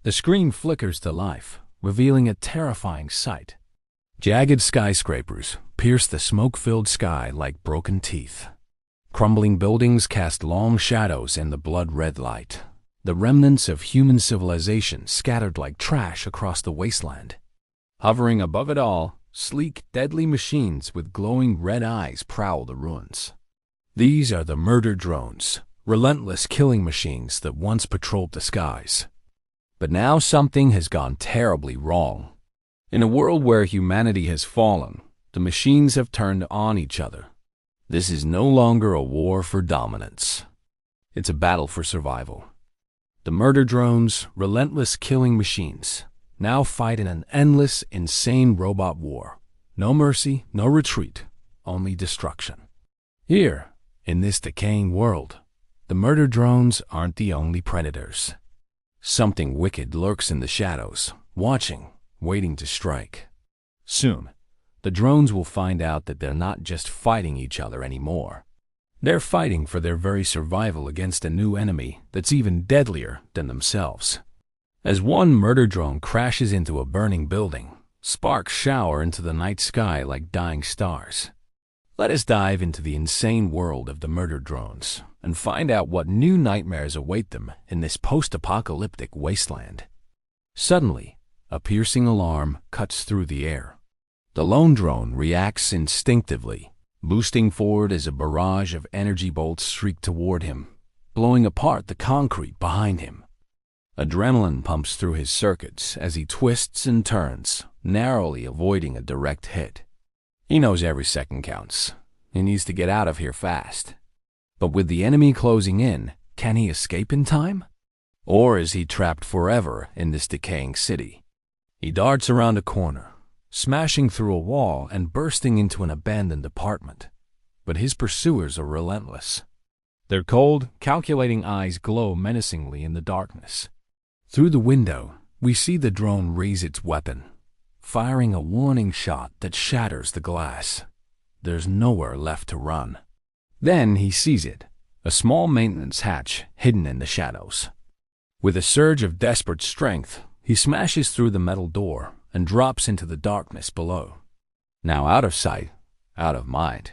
The screen flickers to life, revealing a terrifying sight. Jagged skyscrapers pierce the smoke-filled sky like broken teeth. Crumbling buildings cast long shadows in the blood-red light, the remnants of human civilization scattered like trash across the wasteland. Hovering above it all, sleek, deadly machines with glowing red eyes prowl the ruins. These are the murder drones, relentless killing machines that once patrolled the skies. But now something has gone terribly wrong. In a world where humanity has fallen, the machines have turned on each other. This is no longer a war for dominance. It's a battle for survival. The murder drones, relentless killing machines, now fight in an endless, insane robot war. No mercy, no retreat, only destruction. Here, in this decaying world, the murder drones aren't the only predators. Something wicked lurks in the shadows, watching, waiting to strike. Soon, the drones will find out that they're not just fighting each other anymore. They're fighting for their very survival against a new enemy that's even deadlier than themselves. As one murder drone crashes into a burning building, sparks shower into the night sky like dying stars. Let us dive into the insane world of the murder drones and find out what new nightmares await them in this post-apocalyptic wasteland. Suddenly, a piercing alarm cuts through the air. The lone drone reacts instinctively, boosting forward as a barrage of energy bolts streak toward him, blowing apart the concrete behind him. Adrenaline pumps through his circuits as he twists and turns, narrowly avoiding a direct hit. He knows every second counts. He needs to get out of here fast. But with the enemy closing in, can he escape in time? Or is he trapped forever in this decaying city? He darts around a corner, smashing through a wall and bursting into an abandoned apartment. But his pursuers are relentless. Their cold, calculating eyes glow menacingly in the darkness. Through the window, we see the drone raise its weapon, firing a warning shot that shatters the glass. There's nowhere left to run. Then he sees it, a small maintenance hatch hidden in the shadows. With a surge of desperate strength, he smashes through the metal door and drops into the darkness below. Now out of sight, out of mind.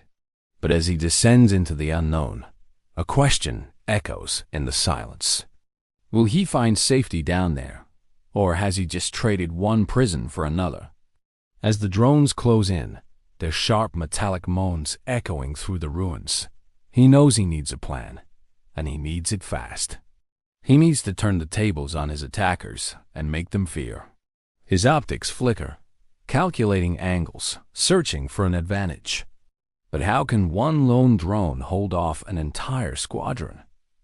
But as he descends into the unknown, a question echoes in the silence. Will he find safety down there, or has he just traded one prison for another? As the drones close in, their sharp metallic moans echoing through the ruins, he knows he needs a plan, and he needs it fast. He needs to turn the tables on his attackers and make them fear. His optics flicker, calculating angles, searching for an advantage. But how can one lone drone hold off an entire squadron?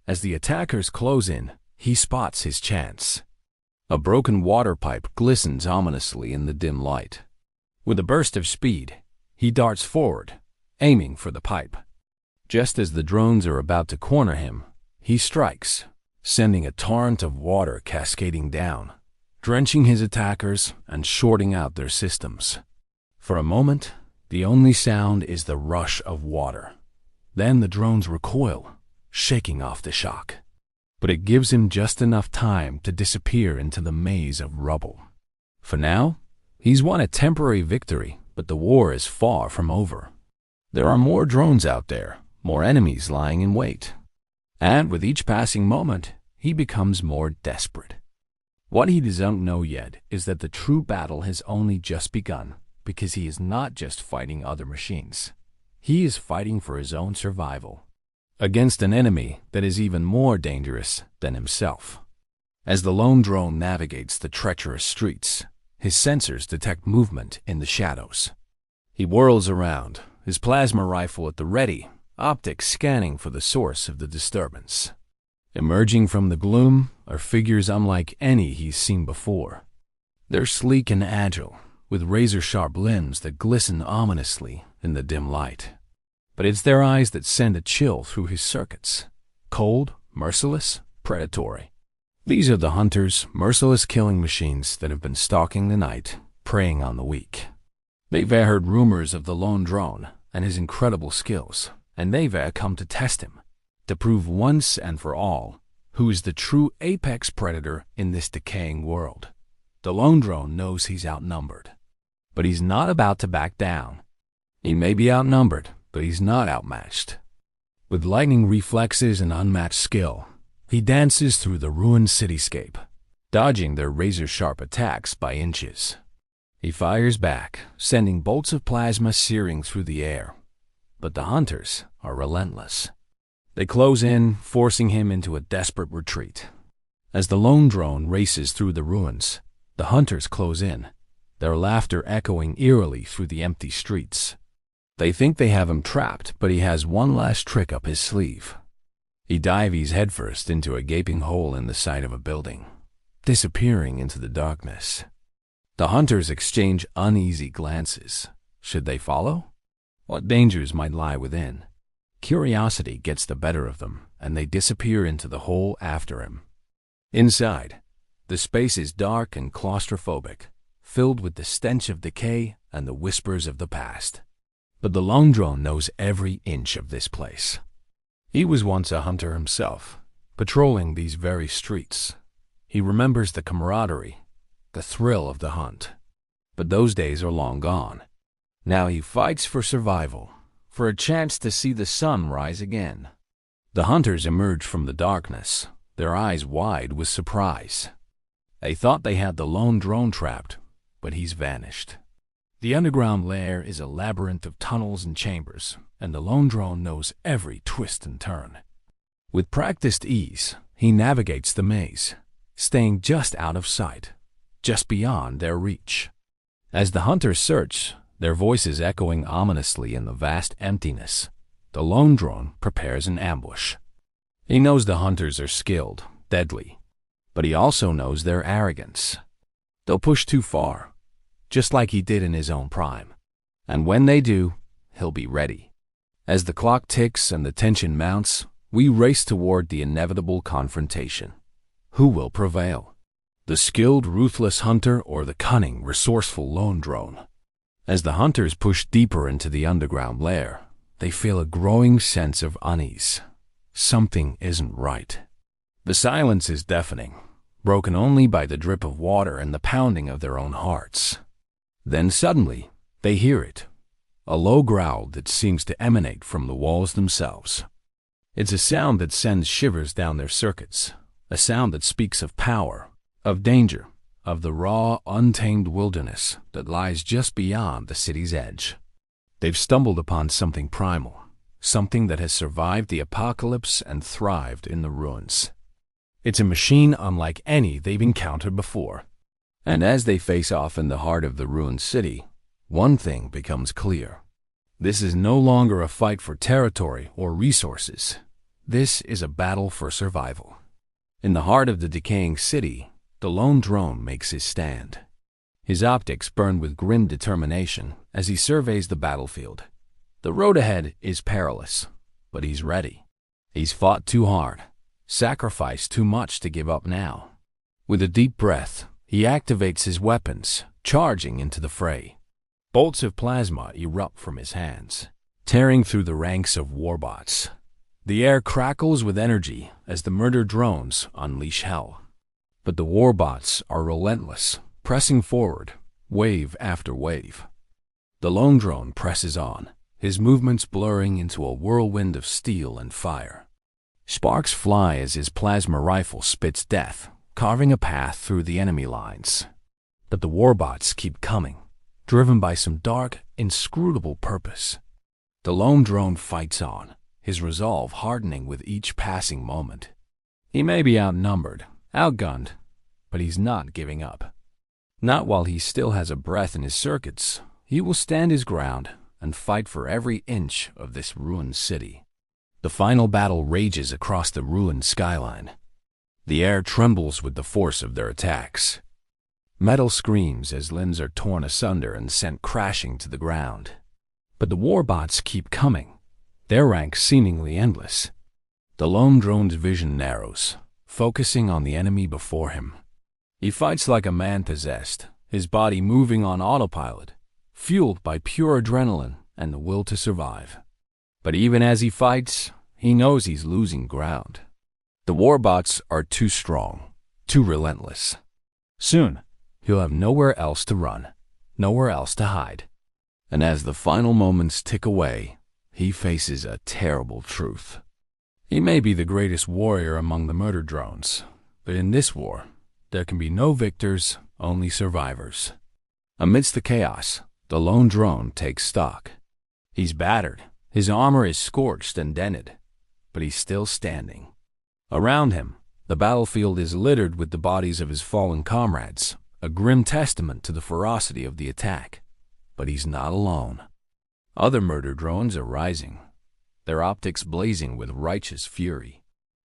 As the attackers close in, he spots his chance. A broken water pipe glistens ominously in the dim light. With a burst of speed, he darts forward, aiming for the pipe. Just as the drones are about to corner him, he strikes, sending a torrent of water cascading down, drenching his attackers and shorting out their systems. For a moment, the only sound is the rush of water. Then the drones recoil, shaking off the shock. But it gives him just enough time to disappear into the maze of rubble. For now, he's won a temporary victory, but the war is far from over. There are more drones out there, more enemies lying in wait. And with each passing moment, he becomes more desperate. What he doesn't know yet is that the true battle has only just begun, because he is not just fighting other machines. He is fighting for his own survival, against an enemy that is even more dangerous than himself. As the lone drone navigates the treacherous streets, his sensors detect movement in the shadows. He whirls around, his plasma rifle at the ready, optics scanning for the source of the disturbance. Emerging from the gloom are figures unlike any he's seen before. They're sleek and agile, with razor-sharp limbs that glisten ominously in the dim light. But it's their eyes that send a chill through his circuits. Cold, merciless, predatory. These are the hunters, merciless killing machines that have been stalking the night, preying on the weak. They've heard rumors of the lone drone and his incredible skills, and they've come to test him, to prove once and for all who is the true apex predator in this decaying world. The lone drone knows he's outnumbered, but he's not about to back down. He may be outnumbered, but he's not outmatched. With lightning reflexes and unmatched skill, he dances through the ruined cityscape, dodging their razor-sharp attacks by inches. He fires back, sending bolts of plasma searing through the air. But the hunters are relentless. They close in, forcing him into a desperate retreat. As the lone drone races through the ruins, the hunters close in, their laughter echoing eerily through the empty streets. They think they have him trapped, but he has one last trick up his sleeve. He dives headfirst into a gaping hole in the side of a building, disappearing into the darkness. The hunters exchange uneasy glances. Should they follow? What dangers might lie within? Curiosity gets the better of them, and they disappear into the hole after him. Inside, the space is dark and claustrophobic, filled with the stench of decay and the whispers of the past. But the lone drone knows every inch of this place. He was once a hunter himself, patrolling these very streets. He remembers the camaraderie, the thrill of the hunt. But those days are long gone. Now he fights for survival, for a chance to see the sun rise again. The hunters emerge from the darkness, their eyes wide with surprise. They thought they had the lone drone trapped, but he's vanished. The underground lair is a labyrinth of tunnels and chambers, and the lone drone knows every twist and turn. With practiced ease, he navigates the maze, staying just out of sight, just beyond their reach. As the hunters search, their voices echoing ominously in the vast emptiness, the lone drone prepares an ambush. He knows the hunters are skilled, deadly, but he also knows their arrogance. They'll push too far, just like he did in his own prime. And when they do, he'll be ready. As the clock ticks and the tension mounts, we race toward the inevitable confrontation. Who will prevail? The skilled, ruthless hunter or the cunning, resourceful lone drone? As the hunters push deeper into the underground lair, they feel a growing sense of unease. Something isn't right. The silence is deafening, broken only by the drip of water and the pounding of their own hearts. Then suddenly, they hear it, a low growl that seems to emanate from the walls themselves. It's a sound that sends shivers down their circuits, a sound that speaks of power, of danger, of the raw, untamed wilderness that lies just beyond the city's edge. They've stumbled upon something primal, something that has survived the apocalypse and thrived in the ruins. It's a machine unlike any they've encountered before. And as they face off in the heart of the ruined city, one thing becomes clear. This is no longer a fight for territory or resources. This is a battle for survival. In the heart of the decaying city, the lone drone makes his stand. His optics burn with grim determination as he surveys the battlefield. The road ahead is perilous, but he's ready. He's fought too hard, sacrificed too much to give up now. With a deep breath, he activates his weapons, charging into the fray. Bolts of plasma erupt from his hands, tearing through the ranks of warbots. The air crackles with energy as the murder drones unleash hell. But the warbots are relentless, pressing forward, wave after wave. The lone drone presses on, his movements blurring into a whirlwind of steel and fire. Sparks fly as his plasma rifle spits death, carving a path through the enemy lines. But the warbots keep coming, driven by some dark, inscrutable purpose. The lone drone fights on, his resolve hardening with each passing moment. He may be outnumbered, outgunned, but he's not giving up. Not while he still has a breath in his circuits. He will stand his ground and fight for every inch of this ruined city. The final battle rages across the ruined skyline. The air trembles with the force of their attacks. Metal screams as limbs are torn asunder and sent crashing to the ground. But the warbots keep coming, their ranks seemingly endless. The lone drone's vision narrows, focusing on the enemy before him. He fights like a man possessed, his body moving on autopilot, fueled by pure adrenaline and the will to survive. But even as he fights, he knows he's losing ground. The warbots are too strong, too relentless. Soon, he'll have nowhere else to run, nowhere else to hide. And as the final moments tick away, he faces a terrible truth. He may be the greatest warrior among the murder drones, but in this war, there can be no victors, only survivors. Amidst the chaos, the lone drone takes stock. He's battered, his armor is scorched and dented, but he's still standing. Around him, the battlefield is littered with the bodies of his fallen comrades, a grim testament to the ferocity of the attack. But he's not alone. Other murder drones are rising, their optics blazing with righteous fury.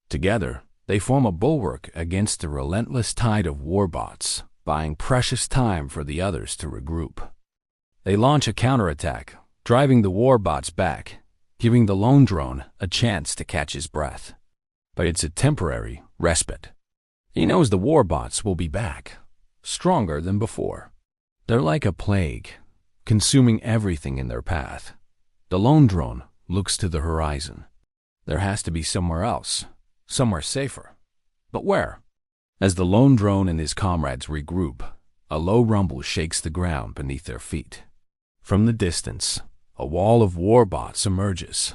Together, they form a bulwark against the relentless tide of warbots, buying precious time for the others to regroup. They launch a counterattack, driving the warbots back, giving the lone drone a chance to catch his breath. But it's a temporary respite. He knows the warbots will be back, stronger than before. They're like a plague, consuming everything in their path. The lone drone looks to the horizon. There has to be somewhere else, somewhere safer. But where? As the lone drone and his comrades regroup, a low rumble shakes the ground beneath their feet. From the distance, a wall of warbots emerges,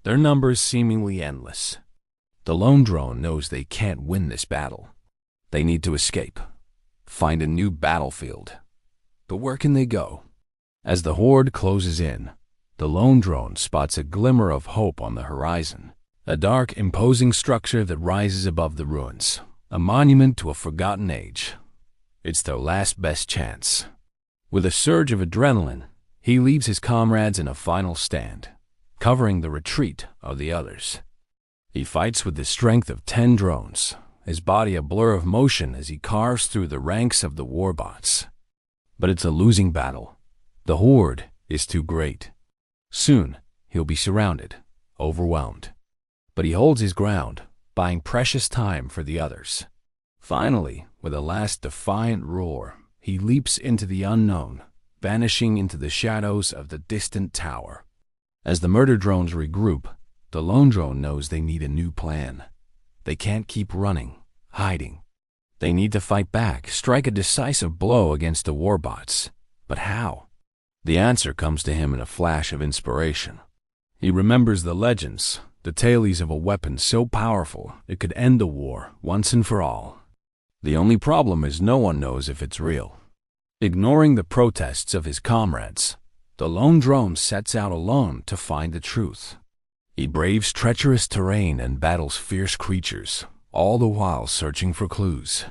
their numbers seemingly endless. The lone drone knows they can't win this battle. They need to escape, find a new battlefield. But where can they go? As the horde closes in, the lone drone spots a glimmer of hope on the horizon, a dark, imposing structure that rises above the ruins, a monument to a forgotten age. It's their last best chance. With a surge of adrenaline, he leaves his comrades in a final stand, covering the retreat of the others. He fights with the strength of 10 drones, his body a blur of motion as he carves through the ranks of the warbots. But it's a losing battle. The horde is too great. Soon, he'll be surrounded, overwhelmed. But he holds his ground, buying precious time for the others. Finally, with a last defiant roar, he leaps into the unknown, vanishing into the shadows of the distant tower. As the murder drones regroup, the lone drone knows they need a new plan. They can't keep running, hiding. They need to fight back, strike a decisive blow against the warbots. But how? The answer comes to him in a flash of inspiration. He remembers the legends, the tales of a weapon so powerful it could end the war once and for all. The only problem is no one knows if it's real. Ignoring the protests of his comrades, the lone drone sets out alone to find the truth. He braves treacherous terrain and battles fierce creatures, all the while searching for clues.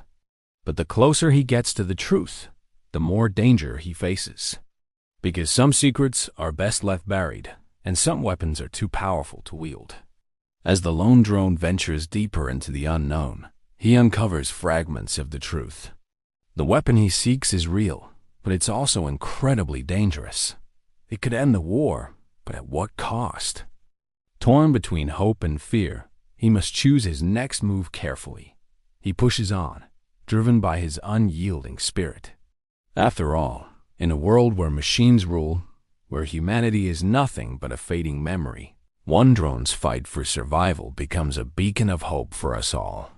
But the closer he gets to the truth, the more danger he faces. Because some secrets are best left buried, and some weapons are too powerful to wield. As the lone drone ventures deeper into the unknown, he uncovers fragments of the truth. The weapon he seeks is real, but it's also incredibly dangerous. It could end the war, but at what cost? Torn between hope and fear, he must choose his next move carefully. He pushes on, driven by his unyielding spirit. After all, in a world where machines rule, where humanity is nothing but a fading memory, one drone's fight for survival becomes a beacon of hope for us all.